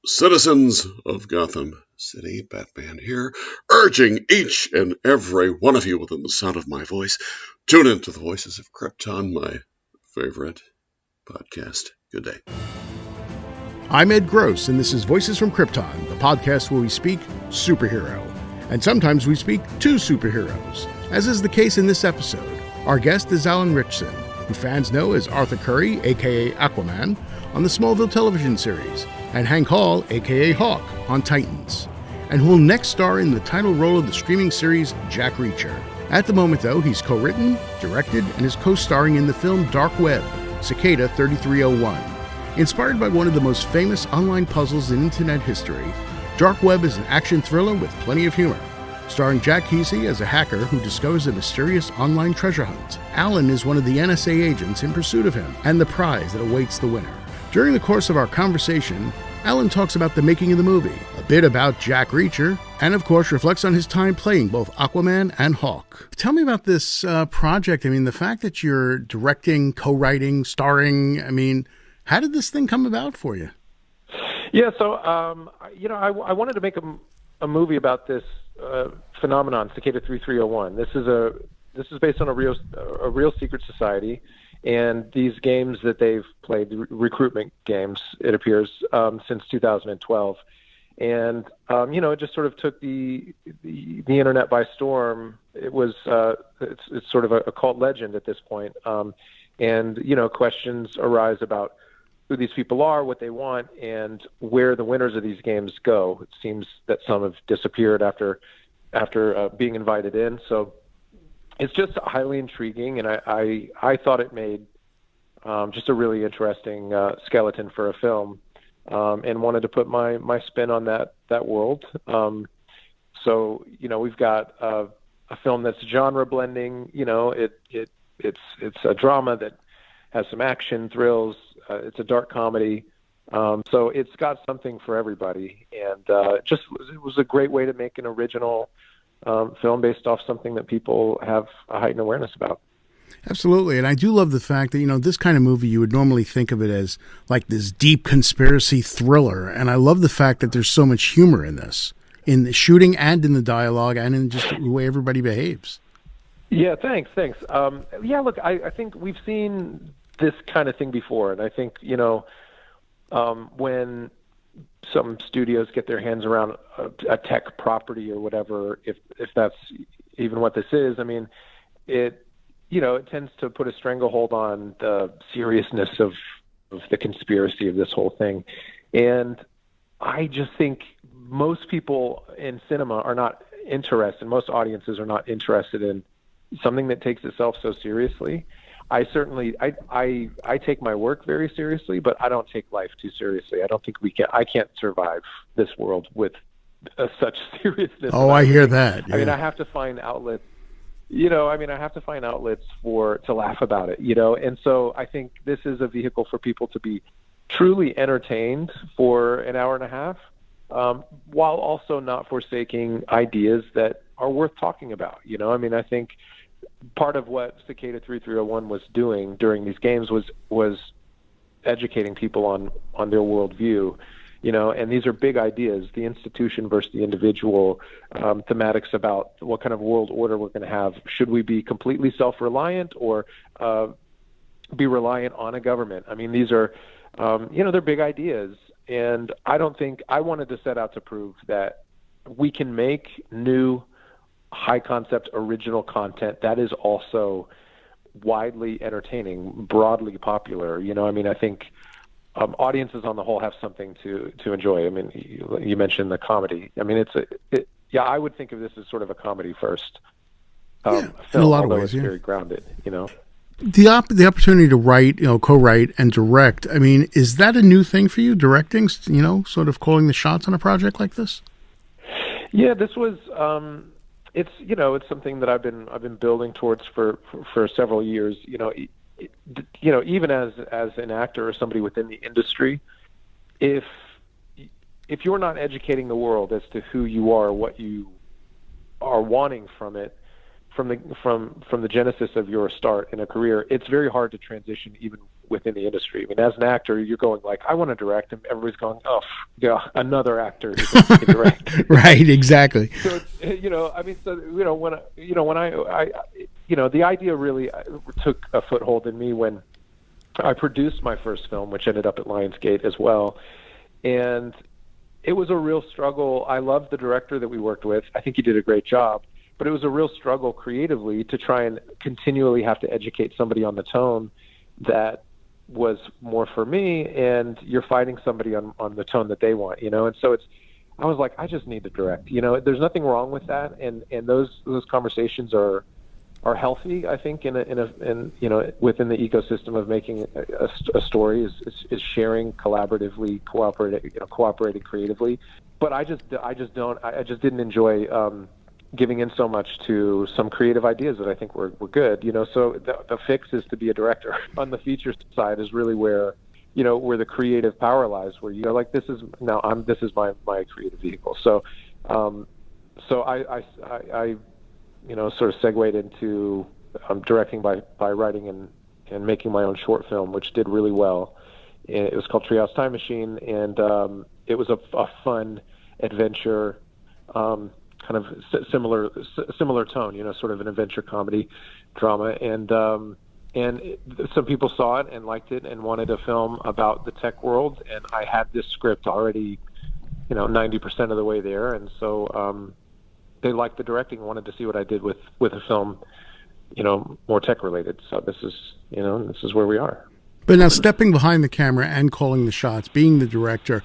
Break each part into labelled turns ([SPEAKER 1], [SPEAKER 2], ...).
[SPEAKER 1] Citizens of Gotham City, Batman here, urging each and every one of you within the sound of my voice, tune into the Voices of Krypton, my favorite podcast. Good day.
[SPEAKER 2] I'm Ed Gross, and this is Voices from Krypton, the podcast where we speak superhero. And sometimes we speak to superheroes, as is the case in this episode. Our guest is Alan Ritchson, who fans know as Arthur Curry, a.k.a. Aquaman, on the Smallville television series, and Hank Hall, a.k.a. Hawk, on Titans, and who will next star in the title role of the streaming series Jack Reacher. At the moment, though, he's co-written, directed, and is co-starring in the film Dark Web, Cicada 3301. Inspired by one of the most famous online puzzles in internet history, Dark Web is an action thriller with plenty of humor. Starring Jack Kesey as a hacker who discovers a mysterious online treasure hunt. Alan is one of the NSA agents in pursuit of him and the prize that awaits the winner. During the course of our conversation, Alan talks about the making of the movie, a bit about Jack Reacher, and of course reflects on his time playing both Aquaman and Hawk. Tell me about this project. I mean, the fact that you're directing, co-writing, starring, how did this thing come about for you?
[SPEAKER 3] Yeah, so, I wanted to make a movie about this phenomenon, Cicada 3301. This is based on a real secret society, and these games that they've played, recruitment games, it appears, since 2012. And, it just sort of took the internet by storm. It was, it's sort of a cult legend at this point. Questions arise about who these people are, what they want, and where the winners of these games go. It seems that some have disappeared after being invited in. So it's just highly intriguing, and I thought it made just a really interesting skeleton for a film, and wanted to put my spin on that world. So we've got a film that's genre blending. It's a drama that has some action, thrills. It's a dark comedy. So it's got something for everybody. And it was a great way to make an original film based off something that people have a heightened awareness about.
[SPEAKER 2] Absolutely. And I do love the fact that, this kind of movie, you would normally think of it as like this deep conspiracy thriller. And I love the fact that there's so much humor in this, in the shooting and in the dialogue and in just the way everybody behaves.
[SPEAKER 3] Yeah, thanks. Look, I think we've seen this kind of thing before. And I think, when some studios get their hands around a tech property or whatever, if that's even what this is, it tends to put a stranglehold on the seriousness of the conspiracy of this whole thing. And I just think most people in cinema are not interested, most audiences are not interested in something that takes itself so seriously. I take my work very seriously, but I don't take life too seriously. I don't think I can't survive this world with such seriousness.
[SPEAKER 2] Oh, I hear that. Yeah.
[SPEAKER 3] I have to find outlets, I have to find outlets to laugh about it, and so I think this is a vehicle for people to be truly entertained for an hour and a half, while also not forsaking ideas that are worth talking about. I think part of what Cicada 3301 was doing during these games was educating people on their worldview, and these are big ideas, the institution versus the individual, thematics about what kind of world order we're going to have. Should we be completely self-reliant or be reliant on a government? These are, they're big ideas, and I wanted to set out to prove that we can make new high concept original content that is also widely entertaining, broadly popular. I think audiences on the whole have something to enjoy. You mentioned the comedy. I would think of this as sort of a comedy first film,
[SPEAKER 2] in a lot of ways,
[SPEAKER 3] it's very grounded.
[SPEAKER 2] The opportunity to write, co-write and direct. Is that a new thing for you, directing? Sort of calling the shots on a project like this?
[SPEAKER 3] Yeah, this was. It's something that I've been building towards for several years. Even as an actor or somebody within the industry, if you're not educating the world as to who you are, what you are wanting from it, from the genesis of your start in a career, it's very hard to transition even within the industry. I mean, as an actor, you're going like, I want to direct, and everybody's going, oh, yeah, another actor who can direct.
[SPEAKER 2] Right, exactly.
[SPEAKER 3] So it's, I mean, so when I the idea really took a foothold in me when I produced my first film, which ended up at Lionsgate as well, and it was a real struggle. I loved the director that we worked with. I think he did a great job. But it was a real struggle creatively to try and continually have to educate somebody on the tone that was more for me, and you're fighting somebody on the tone that they want, And so I was like, I just need to direct. There's nothing wrong with that, and those conversations are healthy, I think, in within the ecosystem of making a story is sharing collaboratively, cooperating creatively. But I just didn't enjoy giving in so much to some creative ideas that I think were good, So the fix is to be a director. On the feature side is really where the creative power lies, where you go like, this is my creative vehicle. So I sort of segued into directing by writing and making my own short film, which did really well. And it was called Treehouse Time Machine, and it was a fun adventure. Kind of similar tone, sort of an adventure comedy drama, and some people saw it and liked it and wanted a film about the tech world, and I had this script already, 90% of the way there, and so they liked the directing, wanted to see what I did with a film, more tech related. So this is where we are.
[SPEAKER 2] But now, stepping behind the camera and calling the shots, being the director,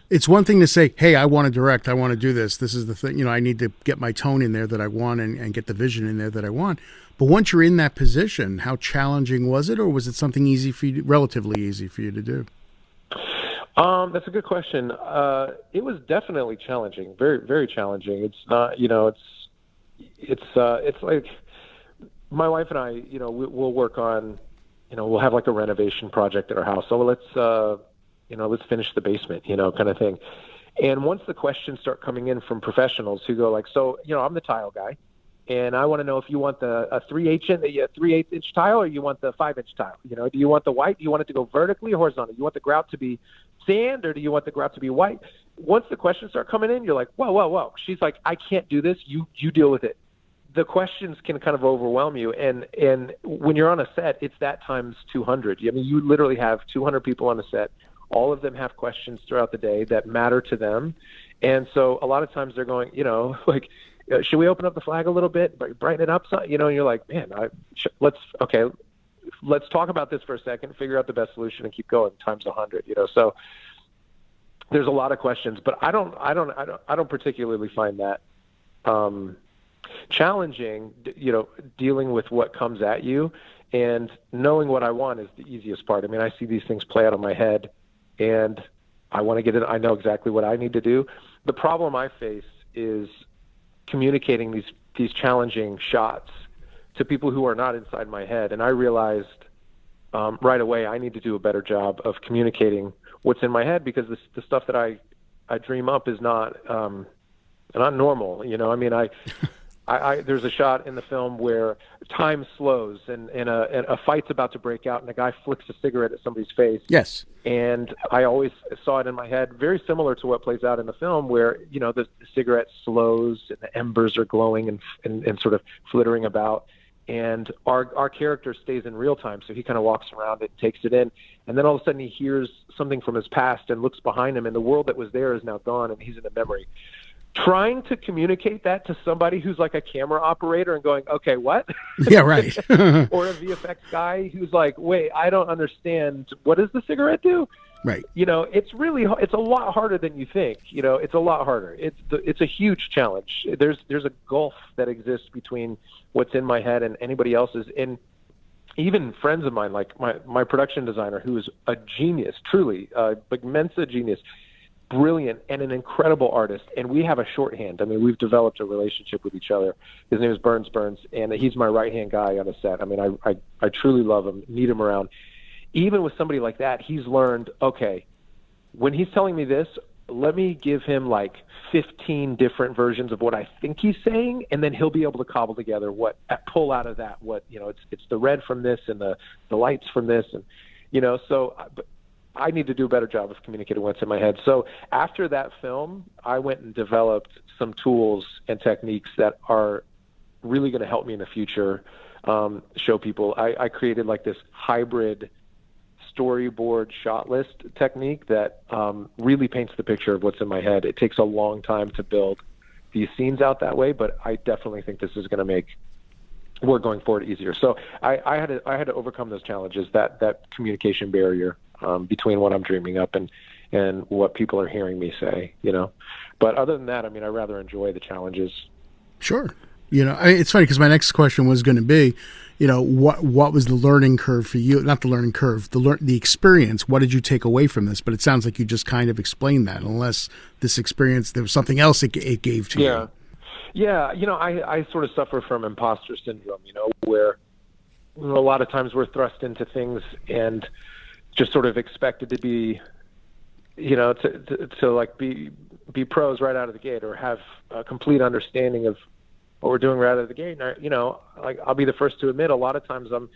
[SPEAKER 2] it's one thing to say, hey, I want to direct, I want to do this. This is the thing, I need to get my tone in there that I want and get the vision in there that I want. But once you're in that position, how challenging was it, or was it something relatively easy for you to do?
[SPEAKER 3] That's a good question. It was definitely challenging, very, very challenging. It's not, it's like my wife and I, we'll work on, we'll have like a renovation project at our house. So let's finish the basement, kind of thing. And once the questions start coming in from professionals who go like, so, I'm the tile guy, and I want to know if you want a 3/8 inch tile, or you want the 5-inch tile. Do you want the white? Do you want it to go vertically or horizontally? Do you want the grout to be sand, or do you want the grout to be white? Once the questions start coming in, you're like, whoa. She's like, I can't do this. You deal with it. The questions can kind of overwhelm you. And when you're on a set, it's that times 200. I mean, you literally have 200 people on a set. All of them have questions throughout the day that matter to them. And so a lot of times they're going, like, should we open up the flag a little bit, brighten it up? And you're like, man, let's talk about this for a second, figure out the best solution, and keep going times 100, So there's a lot of questions, but I don't particularly find that challenging, dealing with what comes at you, and knowing what I want is the easiest part. I mean, I see these things play out in my head, and I want to get it. I know exactly what I need to do. The problem I face is communicating these challenging shots to people who are not inside my head. And I realized right away I need to do a better job of communicating what's in my head, because the stuff that I dream up is not normal. I mean, I there's a shot in the film where time slows and a fight's about to break out, and a guy flicks a cigarette at somebody's face.
[SPEAKER 2] Yes.
[SPEAKER 3] And I always saw it in my head, very similar to what plays out in the film, where the cigarette slows and the embers are glowing and sort of flittering about, and our character stays in real time, so he kind of walks around it, takes it in, and then all of a sudden he hears something from his past and looks behind him, and the world that was there is now gone, and he's in a memory. Trying to communicate that to somebody who's like a camera operator and going, okay, what?
[SPEAKER 2] Yeah, right.
[SPEAKER 3] Or a VFX guy who's like, wait, I don't understand. What does the cigarette do?
[SPEAKER 2] Right.
[SPEAKER 3] It's a lot harder than you think. It's a lot harder. It's a huge challenge. There's a gulf that exists between what's in my head and anybody else's. And even friends of mine, like my production designer, who is a genius, truly, like Mensa genius, brilliant and an incredible artist, and we have a shorthand. I mean, we've developed a relationship with each other. His name is Burns, and he's my right-hand guy on a set. I mean, I truly love him, need him around. Even with somebody like that, he's learned, okay, when he's telling me this, let me give him like 15 different versions of what I think he's saying, and then he'll be able to cobble together pull out of that it's the red from this and the lights from this, So I need to do a better job of communicating what's in my head. So after that film, I went and developed some tools and techniques that are really going to help me in the future, show people. I created like this hybrid storyboard shot list technique that really paints the picture of what's in my head. It takes a long time to build these scenes out that way, but I definitely think this is going to make work going forward easier. So I had to overcome those challenges, that communication barrier between what I'm dreaming up and what people are hearing me say, But other than that, I mean, I rather enjoy the challenges.
[SPEAKER 2] Sure. It's funny because my next question was going to be, what was the learning curve for you? Not the learning curve, the experience. What did you take away from this? But it sounds like you just kind of explained that, unless this experience, there was something else it gave to you.
[SPEAKER 3] Yeah. I sort of suffer from imposter syndrome, where a lot of times we're thrust into things and just sort of expected to be, to like be pros right out of the gate, or have a complete understanding of what we're doing right out of the gate. And, like I'll be the first to admit, a lot of times I'm,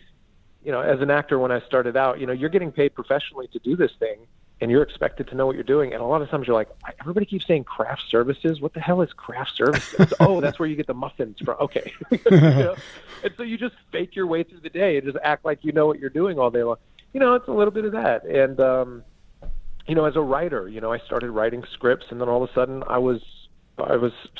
[SPEAKER 3] as an actor, when I started out, you're getting paid professionally to do this thing, and you're expected to know what you're doing. And a lot of times you're like, everybody keeps saying craft services. What the hell is craft services? Oh, that's where you get the muffins from. Okay. And so you just fake your way through the day and just act like you know what you're doing all day long. It's a little bit of that. And, as a writer, I started writing scripts, and then all of a sudden I was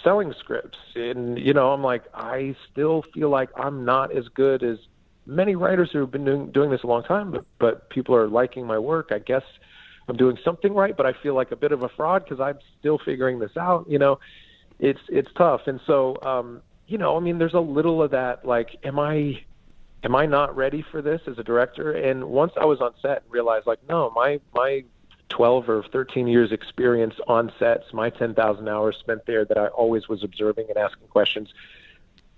[SPEAKER 3] selling scripts, and, I'm like, I still feel like I'm not as good as many writers who have been doing this a long time, but people are liking my work. I guess I'm doing something right, but I feel like a bit of a fraud because I'm still figuring this out. It's tough. And so, I mean, there's a little of that, like, am I not ready for this as a director? And once I was on set and realized, like, no, my 12 or 13 years experience on sets, my 10,000 hours spent there that I always was observing and asking questions,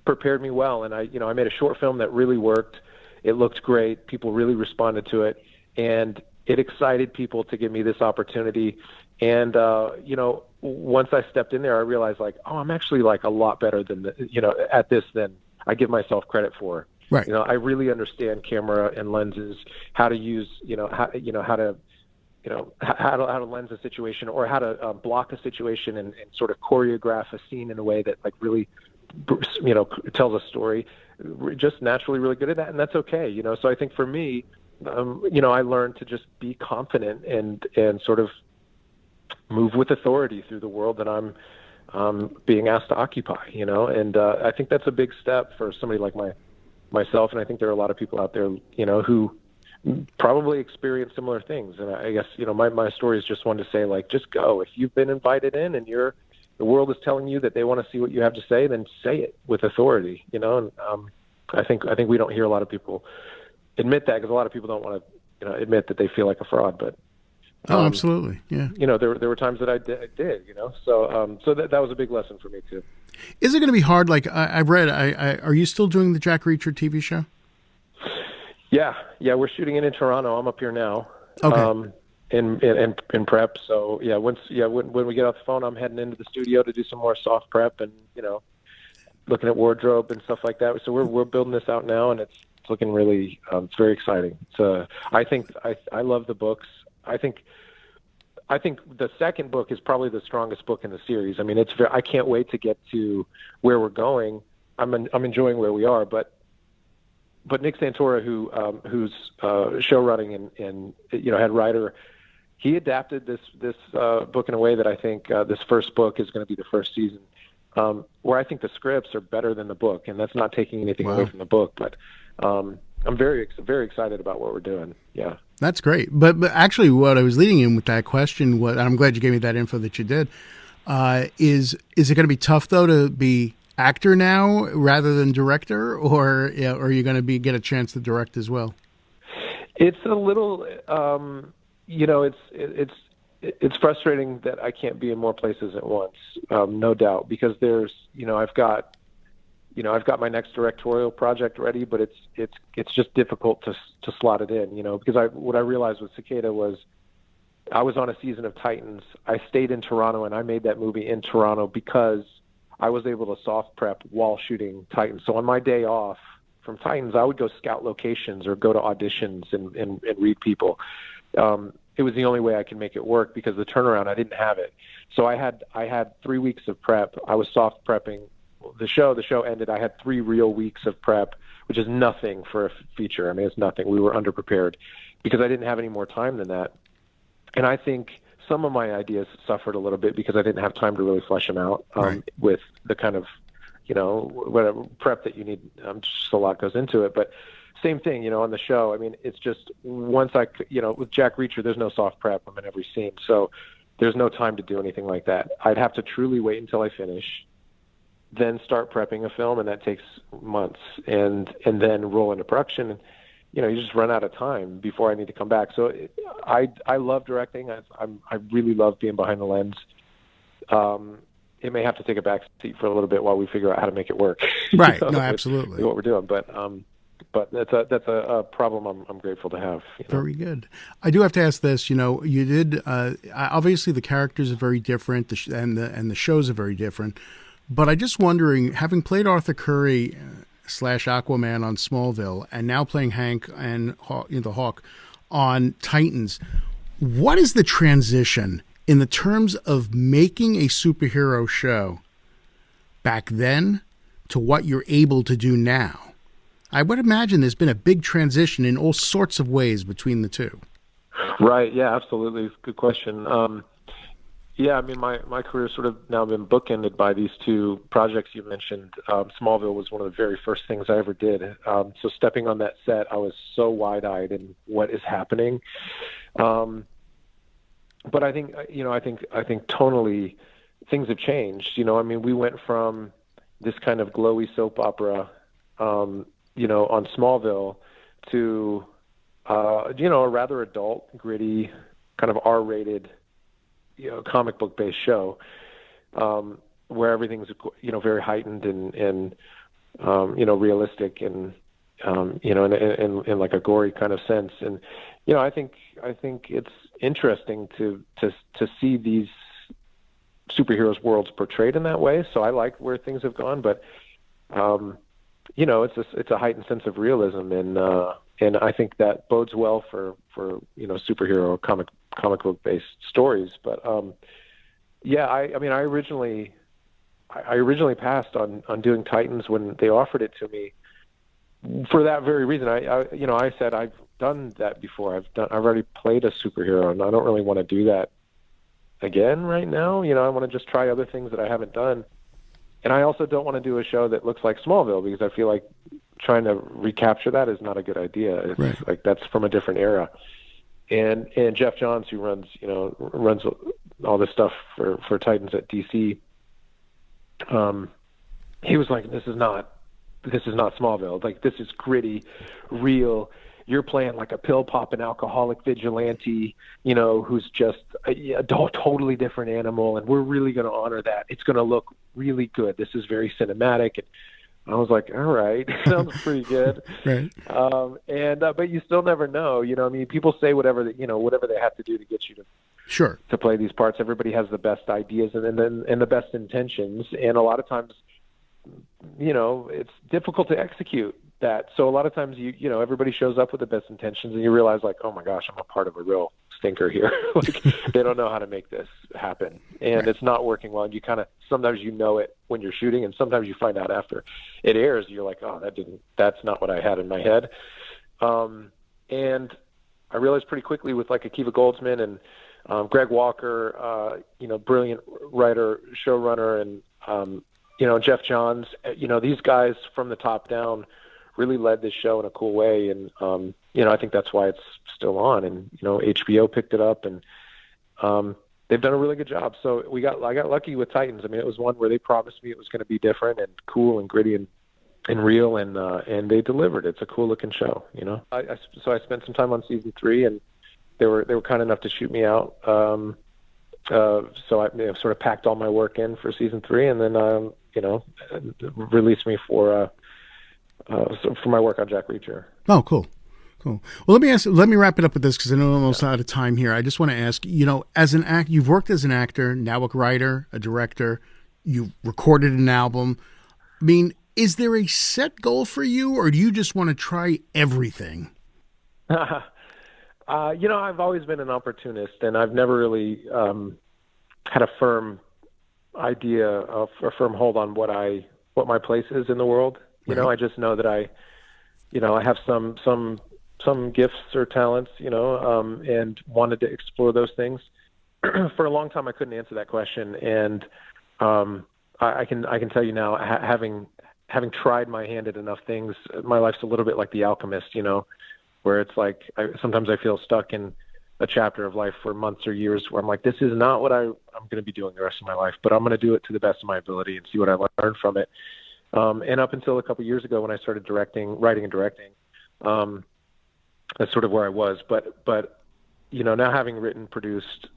[SPEAKER 3] prepared me well. And I made a short film that really worked. It looked great. People really responded to it. And it excited people to give me this opportunity. And, once I stepped in there, I realized, like, oh, I'm actually like a lot better than at this than I give myself credit for.
[SPEAKER 2] Right.
[SPEAKER 3] I really understand camera and lenses, how to use, how to lens a situation, or how to block a situation and sort of choreograph a scene in a way that, like, really, tells a story. Just naturally really good at that, and that's okay. So I think for me, I learned to just be confident and sort of move with authority through the world that I'm being asked to occupy. And I think that's a big step for somebody like myself, and I think there are a lot of people out there, who probably experience similar things. And I guess, my story is just one to say, like, just go. If you've been invited in and the world is telling you that they want to see what you have to say, then say it with authority, And I think we don't hear a lot of people admit that, because a lot of people don't want to, admit that they feel like a fraud. But
[SPEAKER 2] absolutely, yeah.
[SPEAKER 3] There were times that I did, So that was a big lesson for me too.
[SPEAKER 2] Is it going to be hard? Like I've read, are you still doing the Jack Reacher TV show?
[SPEAKER 3] Yeah, we're shooting it in Toronto. I'm up here now.
[SPEAKER 2] Okay.
[SPEAKER 3] In prep. So when we get off the phone, I'm heading into the studio to do some more soft prep and looking at wardrobe and stuff like that. So we're building this out now, and it's looking really it's very exciting. So I think I love the books. I think the second book is probably the strongest book in the series. I mean, I can't wait to get to where we're going. I'm enjoying where we are, but Nick Santora, who's show running and head writer, he adapted this book in a way that I think this first book is going to be the first season, where I think the scripts are better than the book, and that's not taking anything away from the book, but I'm very, very excited about what we're doing. Yeah,
[SPEAKER 2] that's great. But actually, what I was leading in with that question, and I'm glad you gave me that info that you did, is it going to be tough though to be actor now rather than director, or are you going to get a chance to direct as well?
[SPEAKER 3] It's a little, it's frustrating that I can't be in more places at once, no doubt, because there's, I've got my next directorial project ready, but it's just difficult to slot it in, because what I realized with Cicada was I was on a season of Titans. I stayed in Toronto, and I made that movie in Toronto because I was able to soft prep while shooting Titans. So on my day off, from Titans, I would go scout locations or go to auditions and read people. It was the only way I could make it work because the turnaround, I didn't have it. So I had 3 weeks of prep. I was soft prepping the show. The show ended. I had 3 real weeks of prep, which is nothing for a feature. I mean, it's nothing. We were underprepared because I didn't have any more time than that. And I think some of my ideas suffered a little bit because I didn't have time to really flesh them out with the kind of, whatever prep that you need. Just a lot goes into it. But same thing, on the show. I mean, it's just once with Jack Reacher, there's no soft prep. I'm in every scene. So there's no time to do anything like that. I'd have to truly wait until I finish, then start prepping a film, and that takes months, and then roll into production. And, you just run out of time before I need to come back. So I love directing. I really love being behind the lens. It may have to take a back seat for a little bit while we figure out how to make it work.
[SPEAKER 2] Right. No, absolutely.
[SPEAKER 3] What we're doing. But that's a problem I'm grateful to have.
[SPEAKER 2] Very good. I do have to ask this. You did obviously the characters are very different, and the shows are very different. But I just wondering, having played Arthur Curry / Aquaman on Smallville, and now playing Hank and the Hawk on Titans, what is the transition in the terms of making a superhero show back then to what you're able to do now? I would imagine there's been a big transition in all sorts of ways between the two.
[SPEAKER 3] Right. Yeah, absolutely. Good question. Yeah, I mean, my career sort of now been bookended by these 2 projects you mentioned. Smallville was one of the very first things I ever did. So stepping on that set, I was so wide-eyed in what is happening. But I think, I think tonally things have changed. I mean, we went from this kind of glowy soap opera, on Smallville to, a rather adult, gritty, kind of R-rated, comic book based show, where everything's, very heightened and realistic and, in like a gory kind of sense. And, I think it's interesting to see these superheroes worlds portrayed in that way. So I like where things have gone, but, it's a heightened sense of realism. And I think that bodes well for superhero comic book based stories. But I mean I originally passed on doing Titans when they offered it to me for that very reason. I said I've done that before. I've already played a superhero, and I don't really want to do that again right now. I want to just try other things that I haven't done. And I also don't want to do a show that looks like Smallville, because I feel like trying to recapture that is not a good idea. It's
[SPEAKER 2] right.
[SPEAKER 3] Like that's from a different era. And Jeff Johns, who runs all this stuff for Titans at DC, he was like, this is not Smallville. Like, this is gritty, real. You're playing like a pill popping alcoholic vigilante, who's just a totally different animal, and we're really going to honor that. It's going to look really good. This is very cinematic. And I was like, all right, sounds pretty good.
[SPEAKER 2] Right.
[SPEAKER 3] But you still never know. I mean, people say whatever they have to do to get you to play these parts. Everybody has the best ideas and the best intentions, and a lot of times, it's difficult to execute that. So a lot of times everybody shows up with the best intentions, and you realize, like, oh my gosh, I'm a part of a real stinker here. Like, they don't know how to make this happen, and It's not working well. And you kind of, sometimes it when you're shooting, and sometimes you find out after it airs, you're like, oh, that's not what I had in my head. And I realized pretty quickly with like Akiva Goldsman and Greg Walker, brilliant writer, showrunner, and Jeff Johns, these guys from the top down really led this show in a cool way. And, I think that's why it's still on, and, HBO picked it up, and they've done a really good job. So I got lucky with Titans. I mean, it was one where they promised me it was going to be different and cool and gritty and real, and they delivered. It's a cool looking show, So I spent some time on season 3, and they were kind enough to shoot me out. So I sort of packed all my work in for season 3, and then, released me for my work on Jack Reacher.
[SPEAKER 2] Oh, cool. Well, let me wrap it up with this, because I know I'm almost out of time here. I just want to ask, as an actor, you've worked as an actor, now a writer, a director, you recorded an album. I mean, Is there a set goal for you, or do you just want to try everything?
[SPEAKER 3] I've always been an opportunist, and I've never really had a firm idea of a firm hold on what my place is in the world. You know, I just know that I have some gifts or talents, and wanted to explore those things. For a long time, I couldn't answer that question, and I can tell you now, having tried my hand at enough things, my life's a little bit like The Alchemist, where it's like sometimes I feel stuck in a chapter of life for months or years where I'm like, this is not what I'm going to be doing the rest of my life, but I'm going to do it to the best of my ability and see what I learn from it. And up until a couple of years ago when I started writing and directing, that's sort of where I was. But now having written, produced,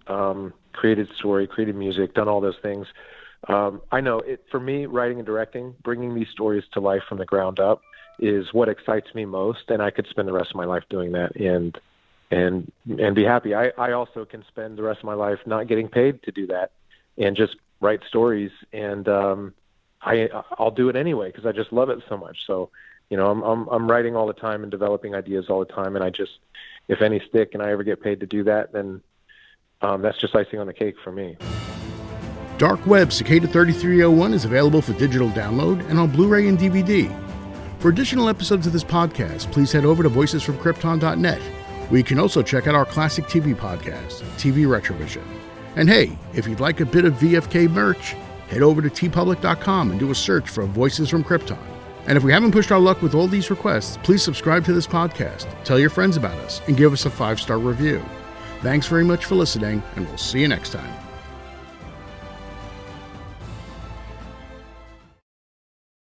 [SPEAKER 3] created story, created music, done all those things, I know for me, writing and directing, bringing these stories to life from the ground up is what excites me most, and I could spend the rest of my life doing that and be happy. I also can spend the rest of my life not getting paid to do that and just write stories, and I'll do it anyway because I just love it so much. So, I'm writing all the time and developing ideas all the time, and if any stick and I ever get paid to do that, then that's just icing on the cake for me.
[SPEAKER 2] Dark Web Cicada 3301 is available for digital download and on Blu-ray and DVD. For additional episodes of this podcast, please head over to voicesfromkrypton.net, where you can also check out our classic TV podcast, TV Retrovision. And hey, if you'd like a bit of VFK merch, head over to tpublic.com and do a search for Voices from Krypton. And if we haven't pushed our luck with all these requests, please subscribe to this podcast, tell your friends about us, and give us a 5-star review. Thanks very much for listening, and we'll see you next time.